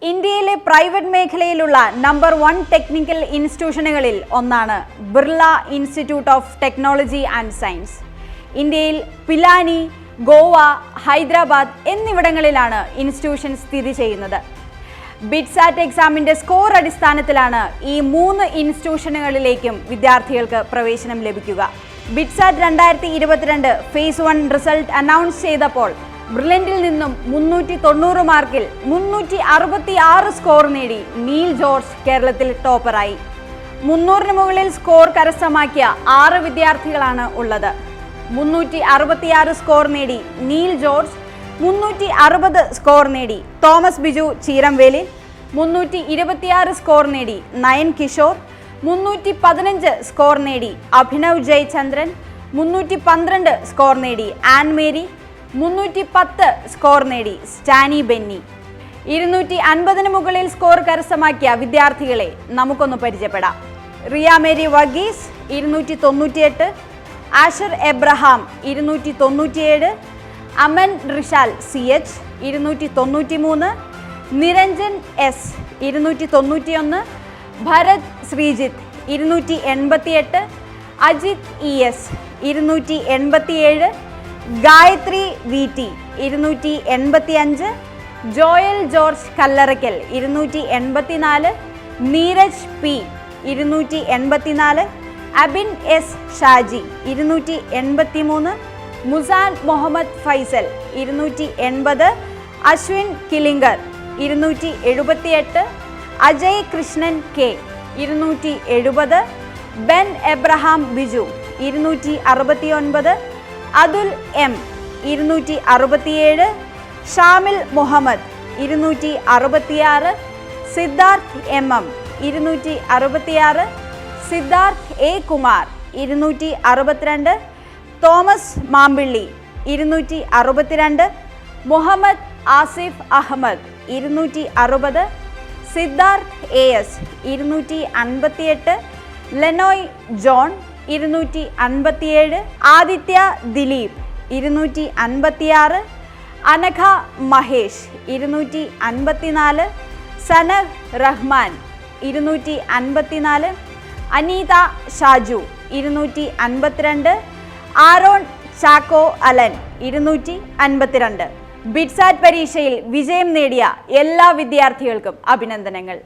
ഇന്ത്യയിലെ പ്രൈവറ്റ് മേഖലയിലുള്ള number 1 technical ഇൻസ്റ്റിറ്റ്യൂഷനുകളിൽ ഒന്നാണ് Birla institute of technology and science. ഇന്ത്യയിൽ പിലാനി, ഗോവ, ഹൈദരാബാദ് എന്നിവിടങ്ങളിലാണ് ഇൻസ്റ്റിറ്റ്യൂഷൻ സ്ഥിതി ചെയ്യുന്നത്. ബിറ്റ്സാറ്റ് എക്സാമിന്റെ സ്കോർ അടിസ്ഥാനത്തിലാണ് ഈ 3 ഇൻസ്റ്റിറ്റ്യൂഷനുകളിലേക്കും വിദ്യാർത്ഥികൾക്ക് പ്രവേശനം ലഭിക്കുക. ബിറ്റ്സാറ്റ് 2022 ഫേസ് 1 റിസൾട്ട് അനൗൺസ് ചെയ്തപ്പോൾ ബ്രില്യന്റിൽ നിന്നും 390 മാർക്കിൽ 366 സ്കോർ നേടി നീൽ ജോർജ് കേരളത്തിൽ ടോപ്പറായി. 300-ന് മുകളിൽ സ്കോർ കരസ്ഥമാക്കിയ 6 വിദ്യാർത്ഥികളാണ് ഉള്ളത്. 366 സ്കോർ നേടി നീൽ ജോർജ്, 360 സ്കോർ നേടി തോമസ് ബിജു ചീരംവേലിൽ, 326 സ്കോർ നേടി നയൻ കിഷോർ, 315 സ്കോർ നേടി അഭിനവ് ജയചന്ദ്രൻ, 312 സ്കോർ നേടി ആൻ മേരി, 310 സ്കോർ നേടി സ്റ്റാനി ബെന്നി. 250-ന് മുകളിൽ സ്കോർ കരസ്ഥമാക്കിയ വിദ്യാർത്ഥികളെ നമുക്കൊന്ന് പരിചയപ്പെടാം. Riya Mary Varghese 298, Asher Abraham 297, Aman Rishal CH 293, Niranjan S 291, Bharath Sreejith 288, Ajith ES 287, Gayathri VT 285, Joel George Kallarackal 284, Neeraj P 284, Abin S Shaji 283, Musan Muhammad Faisal 280, Ashwin Kilinkar 278, Ajay Krishnan K 270, Ben Abraham Biju 269, Athul M 267, Shamil Muhammad 266, Siddharth MM 266, Siddharth A Kumar 262, Thomas Mampilly 262, Muhammad Asif Ahammed 260, Siddharth AS 258, Lenoy John 257, Aditya Dileep 256, Anagha Mahesh 254, Sanah Rahman 254, Aneetha Shaju 252, Aaron Chacko Alan 252. BITSAT പരീക്ഷയിൽ വിജയം നേടിയ എല്ലാ വിദ്യാർത്ഥികൾക്കും അഭിനന്ദനങ്ങൾ.